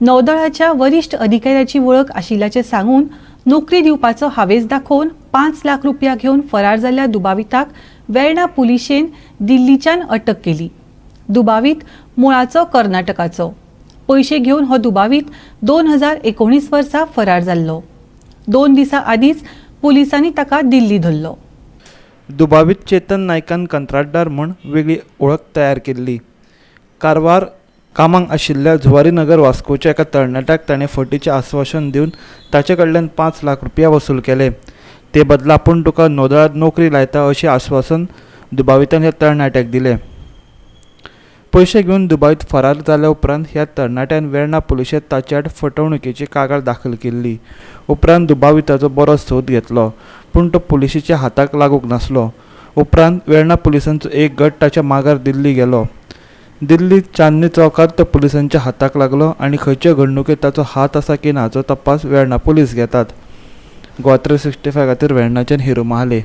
नौदळाच्या वरिष्ठ अधिकाऱ्याची वळख आशिल्ल्याचे सांगून नोकरी दिवपाचो हावेस दाखोवन 5 लाख रुपया घेवन फरार जाल्ल्या दुबाविताक वेर्णा पुलिशेन दिल्लीच्यान अटक केली। दुबावीत मुळाचो कर्नाटकाचो। पैसे घेवन हो दुबावीत 2019 वर्सा फरार जाल्लो। 2 दिसां आदींच पुलिसांनी ताका दिल्ली धरलो। दुबावीत चेतन नायकान कंत्राटदार म्हूण वेगळी वळख तयार केल्ली। कारवार कामाक आशिल्ल्या जुवारीनगर वास्कोच्या एका तरणाट्याक ताणें फटीचें आश्वासन दिवन ताचे कडल्यान 5 लाख रुपया वसूल केले। ते बदला आपूण तुका नौदळांत नोकरी लायता अशें आश्वासन दुबावितान ह्या तरणाट्याक दिलें। पयशे घेवन दुबावीत फरार जाल्या उपरांत ह्या तरणाट्यान वेर्णा पुलिशेंत ताचे आड फटवणुकीची कागाळ दाखल केल्ली। उपरांत दुबाविताचो बरो सोद घेतलो, पूण तो पुलिशेच्या हाताक लागूंक नासलो। उपरांत वेर्णा पुलिसांचो एक गट ताच्या मागार दिल्ली गेलो। दिल्लीत चांदनी चौकात तो पुलिसांच्या हाताक लागलो आनी खंयचे घडणुकेत ताचो हात आसा की ना हाचो तपास वेर्णा पुलीस घेतात। गोवा 365 खातीर वेर्णाच्यान हिरू महाले।